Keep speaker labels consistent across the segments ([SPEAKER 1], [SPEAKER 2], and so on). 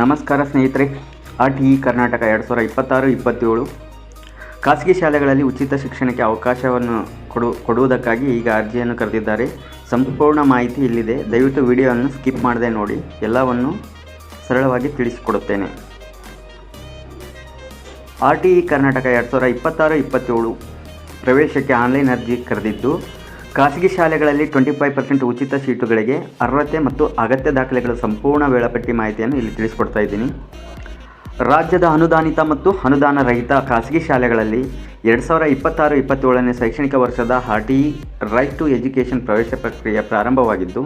[SPEAKER 1] ನಮಸ್ಕಾರ ಸ್ನೇಹಿತರೆ. RTE ಕರ್ನಾಟಕ 2026-27 ಖಾಸಗಿ ಶಾಲೆಗಳಲ್ಲಿ ಉಚಿತ ಶಿಕ್ಷಣಕ್ಕೆ ಅವಕಾಶವನ್ನು ಕೊಡುವುದಕ್ಕಾಗಿ ಈಗ ಅರ್ಜಿಯನ್ನು ಕರೆದಿದ್ದಾರೆ. ಸಂಪೂರ್ಣ ಮಾಹಿತಿ ಇಲ್ಲಿದೆ. ದಯವಿಟ್ಟು ವಿಡಿಯೋವನ್ನು ಸ್ಕಿಪ್ ಮಾಡದೆ ನೋಡಿ, ಎಲ್ಲವನ್ನು ಸರಳವಾಗಿ ತಿಳಿಸಿಕೊಡುತ್ತೇನೆ. RTE ಕರ್ನಾಟಕ 2026-27 ಪ್ರವೇಶಕ್ಕೆ ಆನ್ಲೈನ್ ಅರ್ಜಿ ಕರೆದಿದ್ದು, ಖಾಸಗಿ ಶಾಲೆಗಳಲ್ಲಿ 25% ಉಚಿತ ಸೀಟುಗಳಿಗೆ ಅರ್ಹತೆ ಮತ್ತು ಅಗತ್ಯ ದಾಖಲೆಗಳ ಸಂಪೂರ್ಣ ವೇಳಾಪಟ್ಟಿ ಮಾಹಿತಿಯನ್ನು ಇಲ್ಲಿ ತಿಳಿಸ್ಕೊಡ್ತಾ ಇದ್ದೀನಿ. ರಾಜ್ಯದ ಅನುದಾನಿತ ಮತ್ತು ಅನುದಾನ ರಹಿತ ಖಾಸಗಿ ಶಾಲೆಗಳಲ್ಲಿ 2026-27ನೇ ಶೈಕ್ಷಣಿಕ ವರ್ಷದ RTE ರೈಟ್ ಟು ಎಜುಕೇಷನ್ ಪ್ರವೇಶ ಪ್ರಕ್ರಿಯೆ ಪ್ರಾರಂಭವಾಗಿದ್ದು,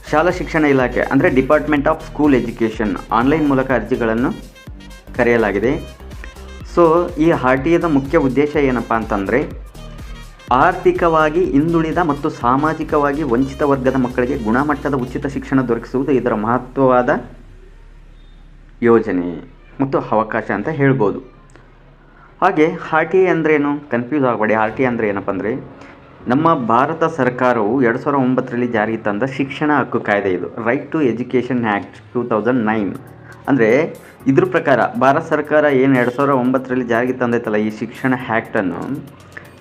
[SPEAKER 1] ಶಾಲಾ ಶಿಕ್ಷಣ ಇಲಾಖೆ ಅಂದರೆ department of school education online ಮೂಲಕ ಅರ್ಜಿಗಳನ್ನು ಕರೆಯಲಾಗಿದೆ. ಸೊ ಈ RTEದ ಮುಖ್ಯ ಉದ್ದೇಶ ಏನಪ್ಪ ಅಂತಂದರೆ, ಆರ್ಥಿಕವಾಗಿ ಹಿಂದುಳಿದ ಮತ್ತು ಸಾಮಾಜಿಕವಾಗಿ ವಂಚಿತ ವರ್ಗದ ಮಕ್ಕಳಿಗೆ ಗುಣಮಟ್ಟದ ಉಚಿತ ಶಿಕ್ಷಣ ದೊರಕಿಸುವುದು ಇದರ ಮಹತ್ವವಾದ ಯೋಜನೆ ಮತ್ತು ಅವಕಾಶ ಅಂತ ಹೇಳ್ಬೋದು. ಹಾಗೆ RTE ಅಂದ್ರೇನು ಕನ್ಫ್ಯೂಸ್ ಆಗಬೇಡಿ. RTE ಅಂದರೆ ಏನಪ್ಪ ಅಂದರೆ, ನಮ್ಮ ಭಾರತ ಸರ್ಕಾರವು 2009ರಲ್ಲಿ ಜಾರಿಗೆ ತಂದ ಶಿಕ್ಷಣ ಹಕ್ಕು ಕಾಯ್ದೆ. ಇದು ರೈಟ್ ಟು ಎಜುಕೇಷನ್ ಆ್ಯಕ್ಟ್ 2009. ಅಂದರೆ ಇದ್ರ ಪ್ರಕಾರ ಭಾರತ ಸರ್ಕಾರ ಏನು 2009ರಲ್ಲಿ ಜಾರಿಗೆ ತಂದೈತಲ್ಲ ಈ ಶಿಕ್ಷಣ ಆ್ಯಕ್ಟನ್ನು,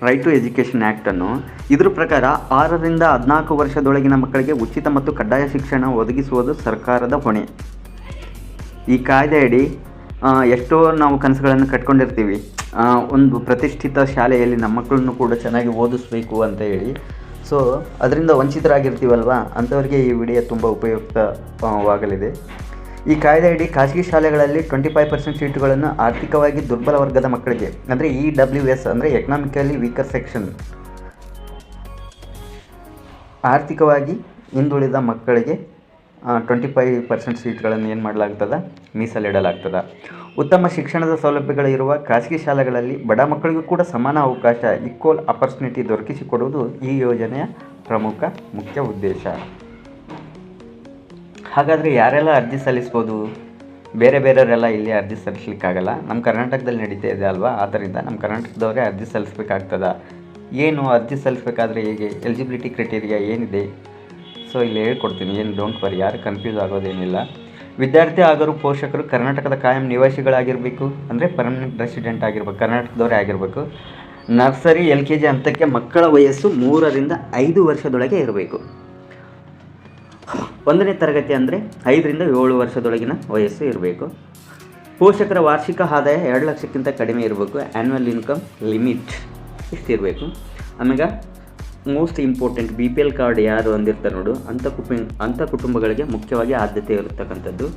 [SPEAKER 1] ರೈಟ್ ಟು ಎಜುಕೇಷನ್ ಆ್ಯಕ್ಟನ್ನು, ಇದ್ರ ಪ್ರಕಾರ 6ರಿಂದ 14 ವರ್ಷದೊಳಗಿನ ಮಕ್ಕಳಿಗೆ ಉಚಿತ ಮತ್ತು ಕಡ್ಡಾಯ ಶಿಕ್ಷಣ ಒದಗಿಸುವುದು ಸರ್ಕಾರದ ಹೊಣೆ. ಈ ಕಾಯ್ದೆ ಅಡಿ ಎಷ್ಟೋ ನಾವು ಕನಸುಗಳನ್ನು ಕಟ್ಕೊಂಡಿರ್ತೀವಿ, ಒಂದು ಪ್ರತಿಷ್ಠಿತ ಶಾಲೆಯಲ್ಲಿ ನಮ್ಮ ಮಕ್ಕಳನ್ನು ಕೂಡ ಚೆನ್ನಾಗಿ ಓದಿಸ್ಬೇಕು ಅಂತ ಹೇಳಿ. ಸೊ ಅದರಿಂದ ವಂಚಿತರಾಗಿರ್ತೀವಲ್ವ, ಅಂಥವ್ರಿಗೆ ಈ ವಿಡಿಯೋ ತುಂಬ ಉಪಯುಕ್ತವಾಗಲಿದೆ. ಈ ಕಾಯ್ದೆ ಅಡಿ ಖಾಸಗಿ ಶಾಲೆಗಳಲ್ಲಿ 25% ಸೀಟುಗಳನ್ನು ಆರ್ಥಿಕವಾಗಿ ದುರ್ಬಲ ವರ್ಗದ ಮಕ್ಕಳಿಗೆ, ಅಂದರೆ EWS ಅಂದರೆ ಎಕನಾಮಿಕಲಿ ವೀಕರ್ ಸೆಕ್ಷನ್, ಆರ್ಥಿಕವಾಗಿ ಹಿಂದುಳಿದ ಮಕ್ಕಳಿಗೆ 25% ಸೀಟ್ಗಳನ್ನು ಏನು ಮಾಡಲಾಗ್ತದೆ, ಮೀಸಲಿಡಲಾಗ್ತದೆ. ಉತ್ತಮ ಶಿಕ್ಷಣದ ಸೌಲಭ್ಯಗಳಿರುವ ಖಾಸಗಿ ಶಾಲೆಗಳಲ್ಲಿ ಬಡ ಮಕ್ಕಳಿಗೂ ಕೂಡ ಸಮಾನ ಅವಕಾಶ, ಈಕ್ವಲ್ ಆಪರ್ಚುನಿಟಿ ದೊರಕಿಸಿಕೊಡುವುದು ಈ ಯೋಜನೆಯ ಪ್ರಮುಖ ಮುಖ್ಯ ಉದ್ದೇಶ. ಹಾಗಾದರೆ ಯಾರೆಲ್ಲ ಅರ್ಜಿ ಸಲ್ಲಿಸ್ಬೋದು? ಬೇರೆಯವರೆಲ್ಲ ಇಲ್ಲಿ ಅರ್ಜಿ ಸಲ್ಲಿಸಲಿಕ್ಕಾಗಲ್ಲ. ನಮ್ಮ ಕರ್ನಾಟಕದಲ್ಲಿ ನಡೀತಾ ಇದೆ ಅಲ್ವಾ, ಆದ್ದರಿಂದ ನಮ್ಮ ಕರ್ನಾಟಕದವರೇ ಅರ್ಜಿ ಸಲ್ಲಿಸಬೇಕಾಗ್ತದೆ. ಏನು ಅರ್ಜಿ ಸಲ್ಲಿಸಬೇಕಾದ್ರೆ ಹೇಗೆ, ಎಲಿಜಿಬಿಲಿಟಿ ಕ್ರೈಟೀರಿಯಾ ಏನಿದೆ, ಸೊ ಇಲ್ಲಿ ಹೇಳ್ಕೊಡ್ತೀನಿ, ಏನು ಡೋಂಟ್ ವರಿ, ಯಾರು ಕನ್ಫ್ಯೂಸ್ ಆಗೋದೇನಿಲ್ಲ. ವಿದ್ಯಾರ್ಥಿ ಹಾಗೂ ಪೋಷಕರು ಕರ್ನಾಟಕದ ಕಾಯಂ ನಿವಾಸಿಗಳಾಗಿರಬೇಕು, ಅಂದರೆ ಪರ್ಮನೆಂಟ್ ರೆಸಿಡೆಂಟ್ ಆಗಿರ್ಬೇಕು, ಕರ್ನಾಟಕದವರೇ ಆಗಿರಬೇಕು. ನರ್ಸರಿ LKG ಹಂತಕ್ಕೆ ಮಕ್ಕಳ ವಯಸ್ಸು 3ರಿಂದ 5 ವರ್ಷದೊಳಗೆ ಇರಬೇಕು. 1ನೇ ತರಗತಿ ಅಂದರೆ 5ರಿಂದ 7 ವರ್ಷದೊಳಗಿನ ವಯಸ್ಸು ಇರಬೇಕು. ಪೋಷಕರ ವಾರ್ಷಿಕ ಆದಾಯ 2 ಲಕ್ಷಕ್ಕಿಂತ ಕಡಿಮೆ ಇರಬೇಕು. ಆ್ಯನ್ಯುವಲ್ ಇನ್ಕಮ್ ಲಿಮಿಟ್ ಇಷ್ಟಿರಬೇಕು. ಆಮೇಲೆ ಮೋಸ್ಟ್ ಇಂಪಾರ್ಟೆಂಟ್, BPL ಕಾರ್ಡ್ ಯಾರು ಅಂದಿರ್ತಾರೆ ನೋಡು, ಅಂಥ ಕುಟುಂಬಗಳಿಗೆ ಮುಖ್ಯವಾಗಿ ಆದ್ಯತೆ ಇರತಕ್ಕಂಥದ್ದು.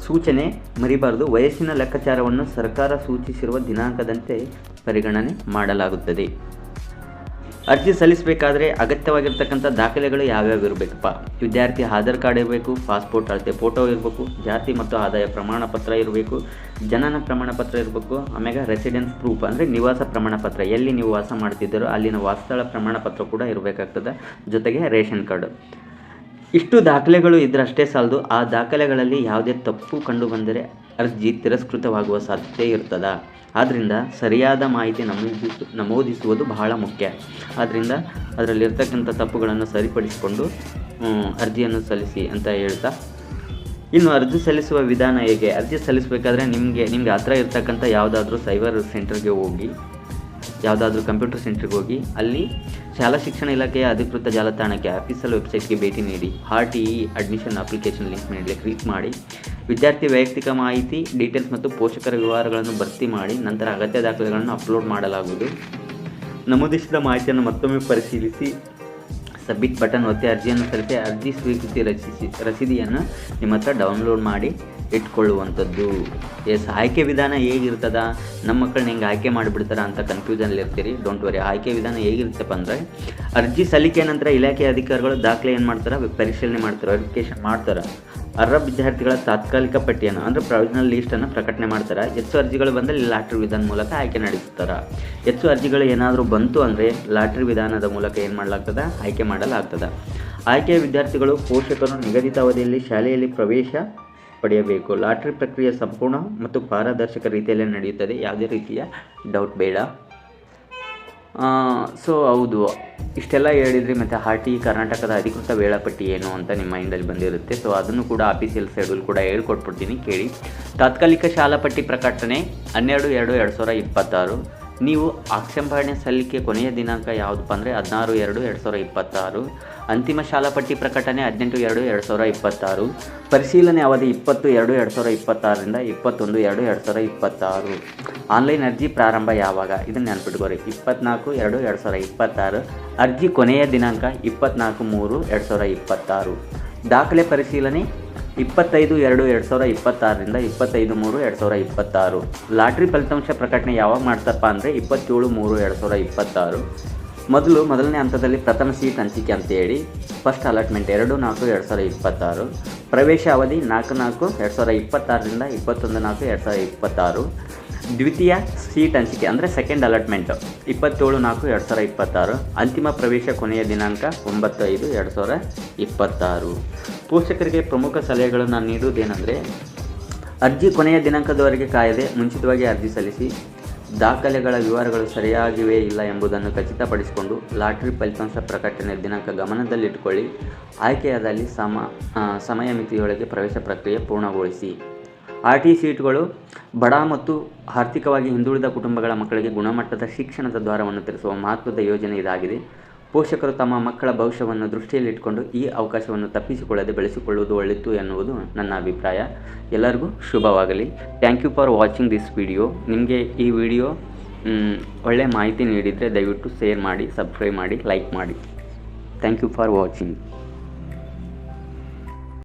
[SPEAKER 1] ಸೂಚನೆ ಮರಿಬಾರದು, ವಯಸ್ಸಿನ ಲೆಕ್ಕಾಚಾರವನ್ನು ಸರ್ಕಾರ ಸೂಚಿಸಿರುವ ದಿನಾಂಕದಂತೆ ಪರಿಗಣನೆ ಮಾಡಲಾಗುತ್ತದೆ. ಅರ್ಜಿ ಸಲ್ಲಿಸಬೇಕಾದ್ರೆ ಅಗತ್ಯವಾಗಿರ್ತಕ್ಕಂಥ ದಾಖಲೆಗಳು ಯಾವ್ಯಾವ ಇರಬೇಕಪ್ಪ? ವಿದ್ಯಾರ್ಥಿ ಆಧಾರ್ ಕಾರ್ಡ್ ಇರಬೇಕು, ಪಾಸ್ಪೋರ್ಟ್ ಅಳತೆ ಫೋಟೋ ಇರಬೇಕು, ಜಾತಿ ಮತ್ತು ಆದಾಯ ಪ್ರಮಾಣ ಪತ್ರ ಇರಬೇಕು, ಜನನ ಪ್ರಮಾಣ ಪತ್ರ ಇರಬೇಕು. ಆಮ್ಯಾಗ ರೆಸಿಡೆನ್ಸ್ ಪ್ರೂಫ್ ಅಂದರೆ ನಿವಾಸ ಪ್ರಮಾಣ ಪತ್ರ, ಎಲ್ಲಿ ನೀವು ವಾಸ ಮಾಡ್ತಿದ್ದೀರೋ ಅಲ್ಲಿನ ವಾಸಸ್ಥಳ ಪ್ರಮಾಣ ಪತ್ರ ಕೂಡ ಇರಬೇಕಾಗ್ತದೆ, ಜೊತೆಗೆ ರೇಷನ್ ಕಾರ್ಡು. ಇಷ್ಟು ದಾಖಲೆಗಳು ಇದ್ರಷ್ಟೇ ಸಾಲದು. ಆ ದಾಖಲೆಗಳಲ್ಲಿ ಯಾವುದೇ ತಪ್ಪು ಕಂಡು ಬಂದರೆ ಅರ್ಜಿ ತಿರಸ್ಕೃತವಾಗುವ ಸಾಧ್ಯತೆ ಇರ್ತದೆ. ಆದ್ದರಿಂದ ಸರಿಯಾದ ಮಾಹಿತಿ ನಮೂದಿಸುವುದು ಬಹಳ ಮುಖ್ಯ. ಆದ್ದರಿಂದ ಅದರಲ್ಲಿರ್ತಕ್ಕಂಥ ತಪ್ಪುಗಳನ್ನು ಸರಿಪಡಿಸಿಕೊಂಡು ಅರ್ಜಿಯನ್ನು ಸಲ್ಲಿಸಿ ಅಂತ ಹೇಳ್ತಾ, ಇನ್ನು ಅರ್ಜಿ ಸಲ್ಲಿಸುವ ವಿಧಾನ ಹೇಗೆ? ಅರ್ಜಿ ಸಲ್ಲಿಸಬೇಕಾದ್ರೆ ನಿಮಗೆ ಹತ್ರ ಇರ್ತಕ್ಕಂಥ ಯಾವುದಾದ್ರೂ ಸೈಬರ್ ಸೆಂಟರ್ಗೆ ಹೋಗಿ, ಯಾವುದಾದ್ರೂ ಕಂಪ್ಯೂಟರ್ ಸೆಂಟ್ರಿಗೆ ಹೋಗಿ, ಅಲ್ಲಿ ಶಾಲಾ ಶಿಕ್ಷಣ ಇಲಾಖೆಯ ಅಧಿಕೃತ ಜಾಲತಾಣಕ್ಕೆ ಆಫೀಸಿಯಲ್ ವೆಬ್ಸೈಟ್ಗೆ ಭೇಟಿ ನೀಡಿ RTE ಅಡ್ಮಿಷನ್ ಅಪ್ಲಿಕೇಶನ್ ಲಿಂಕ್ ಮೇಲೆ ಕ್ಲಿಕ್ ಮಾಡಿ, ವಿದ್ಯಾರ್ಥಿ ವೈಯಕ್ತಿಕ ಮಾಹಿತಿ, ಡೀಟೇಲ್ಸ್ ಮತ್ತು ಪೋಷಕರ ವಿವರಗಳನ್ನು ಭರ್ತಿ ಮಾಡಿ, ನಂತರ ಅಗತ್ಯ ದಾಖಲೆಗಳನ್ನು ಅಪ್ಲೋಡ್ ಮಾಡಲಾಗುವುದು. ನಮೂದಿಸಿದ ಮಾಹಿತಿಯನ್ನು ಮತ್ತೊಮ್ಮೆ ಪರಿಶೀಲಿಸಿ ಸಬ್ಮಿಟ್ ಬಟನ್ ಒತ್ತಿ ಅರ್ಜಿಯನ್ನು ಸಲ್ಲಿಸಿ ಅರ್ಜಿ ಸ್ವೀಕೃತಿ ರಸೀದಿಯನ್ನು ನಿಮ್ಮ ಹತ್ರ ಡೌನ್ಲೋಡ್ ಮಾಡಿ ಇಟ್ಕೊಳ್ಳುವಂಥದ್ದು. ಆಯ್ಕೆ ವಿಧಾನ ಹೇಗಿರ್ತದ, ನಮ್ಮ ಮಕ್ಕಳನ್ನ ಹೆಂಗೆ ಆಯ್ಕೆ ಮಾಡಿಬಿಡ್ತಾರ ಅಂತ ಕನ್ಫ್ಯೂಷನಲ್ಲಿ ಇರ್ತೀರಿ. ಡೋಂಟ್ ವರಿ, ಆಯ್ಕೆ ವಿಧಾನ ಹೇಗಿರುತ್ತಪ್ಪ ಅಂದರೆ, ಅರ್ಜಿ ಸಲ್ಲಿಕೆ ನಂತರ ಇಲಾಖೆಯ ಅಧಿಕಾರಿಗಳು ದಾಖಲೆ ಏನು ಮಾಡ್ತಾರೆ, ಪರಿಶೀಲನೆ ಮಾಡ್ತಾರೆ, ವೆರಿಫಿಕೇಷನ್ ಮಾಡ್ತಾರೆ. ಅರ್ಹ ವಿದ್ಯಾರ್ಥಿಗಳ ತಾತ್ಕಾಲಿಕ ಪಟ್ಟಿಯನ್ನು ಅಂದರೆ ಪ್ರೊವಿಷನಲ್ ಲೀಸ್ಟನ್ನು ಪ್ರಕಟಣೆ ಮಾಡ್ತಾರೆ. ಹೆಚ್ಚು ಅರ್ಜಿಗಳು ಬಂದರೆ ಲಾಟ್ರಿ ವಿಧಾನ ಮೂಲಕ ಆಯ್ಕೆ ನಡೆಸ್ತಾರೆ. ಹೆಚ್ಚು ಅರ್ಜಿಗಳು ಏನಾದರೂ ಬಂತು ಅಂದರೆ ಲಾಟ್ರಿ ವಿಧಾನದ ಮೂಲಕ ಏನು ಮಾಡಲಾಗ್ತದೆ, ಆಯ್ಕೆ ಮಾಡಲಾಗ್ತದೆ. ಆಯ್ಕೆಯ ವಿದ್ಯಾರ್ಥಿಗಳು ಪೋಷಕರು ನಿಗದಿತ ಅವಧಿಯಲ್ಲಿ ಶಾಲೆಯಲ್ಲಿ ಪ್ರವೇಶ ಪಡೆಯಬೇಕು. ಲಾಟ್ರಿ ಪ್ರಕ್ರಿಯೆ ಸಂಪೂರ್ಣ ಮತ್ತು ಪಾರದರ್ಶಕ ರೀತಿಯಲ್ಲಿ ನಡೆಯುತ್ತದೆ. ಯಾವುದೇ ರೀತಿಯ ಡೌಟ್ ಬೇಡ. ಸೊ ಹೌದು, ಇಷ್ಟೆಲ್ಲ ಹೇಳಿದ್ರಿ. ಮತ್ತು ಕರ್ನಾಟಕದ ಅಧಿಕೃತ ವೇಳಾಪಟ್ಟಿ ಏನು ಅಂತ ನಿಮ್ಮ ಮೈಂಡಲ್ಲಿ ಬಂದಿರುತ್ತೆ. ಸೊ ಅದನ್ನು ಕೂಡ ಆಫೀಸಿಯಲ್ ಶೆಡ್ಯೂಲ್ ಕೂಡ ಹೇಳ್ಕೊಟ್ಬಿಡ್ತೀನಿ, ಕೇಳಿ. ತಾತ್ಕಾಲಿಕ ಶಾಲಾ ಪಟ್ಟಿ ಪ್ರಕಟಣೆ 12/2/2026. ನೀವು ಆಕ್ಷೇಪಣೆ ಸಲ್ಲಿಕೆ ಕೊನೆಯ ದಿನಾಂಕ ಯಾವುದಪ್ಪ ಅಂದರೆ 16/2/2026. ಅಂತಿಮ ಶಾಲಾ ಪಟ್ಟಿ ಪ್ರಕಟಣೆ 18/2/2026. ಪರಿಶೀಲನೆ ಅವಧಿ 20/2/2026ರಿಂದ 21/2/2026. ಆನ್ಲೈನ್ ಅರ್ಜಿ ಪ್ರಾರಂಭ ಯಾವಾಗ? ಇದನ್ನು ನೆನ್ಪಿಟ್ಕೋರಿ, 24/2/2026. ಅರ್ಜಿ ಕೊನೆಯ ದಿನಾಂಕ 24/3/2026. ದಾಖಲೆ ಪರಿಶೀಲನೆ 25/2/2026ರಿಂದ 25/3/2026. ಲಾಟ್ರಿ ಫಲಿತಾಂಶ ಪ್ರಕಟಣೆ ಯಾವಾಗ ಮಾಡ್ತಪ್ಪ ಅಂದರೆ 27/3/2026. ಮೊದಲನೇ ಹಂತದಲ್ಲಿ ಪ್ರಥಮ ಸೀಟ್ ಹಂಚಿಕೆ ಅಂತೇಳಿ ಫಸ್ಟ್ ಅಲಾಟ್ಮೆಂಟ್ 2/4/2026. ಪ್ರವೇಶ ಅವಧಿ 4/4/2026ರಿಂದ 21/4/2026. ದ್ವಿತೀಯ ಸೀಟ್ ಹಂಚಿಕೆ ಅಂದರೆ ಸೆಕೆಂಡ್ ಅಲಾಟ್ಮೆಂಟ್ 27/4/2026. ಅಂತಿಮ ಪ್ರವೇಶ ಕೊನೆಯ ದಿನಾಂಕ 9/5/2026. ಪೋಷಕರಿಗೆ ಪ್ರಮುಖ ಸಲಹೆಗಳನ್ನು ನೀಡುವುದೇನೆಂದರೆ, ಅರ್ಜಿ ಕೊನೆಯ ದಿನಾಂಕದವರೆಗೆ ಕಾಯದೆ ಮುಂಚಿತವಾಗಿ ಅರ್ಜಿ ಸಲ್ಲಿಸಿ. ದಾಖಲೆಗಳ ವಿವರಗಳು ಸರಿಯಾಗಿವೆ ಇಲ್ಲ ಎಂಬುದನ್ನು ಖಚಿತಪಡಿಸಿಕೊಂಡು ಲಾಟ್ರಿ ಫಲಿತಾಂಶ ಪ್ರಕಟಣೆ ದಿನಾಂಕ ಗಮನದಲ್ಲಿಟ್ಟುಕೊಳ್ಳಿ. ಆಯ್ಕೆಯಾದಲ್ಲಿ ಸಮಯ ಮಿತಿಯೊಳಗೆ ಪ್ರವೇಶ ಪ್ರಕ್ರಿಯೆ ಪೂರ್ಣಗೊಳಿಸಿ. RT ಸೀಟ್ಗಳು ಬಡ ಮತ್ತು ಆರ್ಥಿಕವಾಗಿ ಹಿಂದುಳಿದ ಕುಟುಂಬಗಳ ಮಕ್ಕಳಿಗೆ ಗುಣಮಟ್ಟದ ಶಿಕ್ಷಣದ ದ್ವಾರವನ್ನು ತೆರೆಸುವ ಮಹತ್ವದ ಯೋಜನೆ ಇದಾಗಿದೆ. ಪೋಷಕರು ತಮ್ಮ ಮಕ್ಕಳ ಭವಿಷ್ಯವನ್ನು ದೃಷ್ಟಿಯಲ್ಲಿಟ್ಟುಕೊಂಡು ಈ ಅವಕಾಶವನ್ನು ತಪ್ಪಿಸಿಕೊಳ್ಳದೆ ಬೆಳೆಸಿಕೊಳ್ಳುವುದು ಒಳಿತು ಎನ್ನುವುದು ನನ್ನ ಅಭಿಪ್ರಾಯ. ಎಲ್ಲರಿಗೂ ಶುಭವಾಗಲಿ. Thank you for watching this video. ನಿಮಗೆ ಈ ವಿಡಿಯೋ ಒಳ್ಳೆಯ ಮಾಹಿತಿ ನೀಡಿದರೆ ದಯವಿಟ್ಟು ಶೇರ್ ಮಾಡಿ, ಸಬ್ಸ್ಕ್ರೈಬ್ ಮಾಡಿ, ಲೈಕ್ ಮಾಡಿ. Thank you for watching.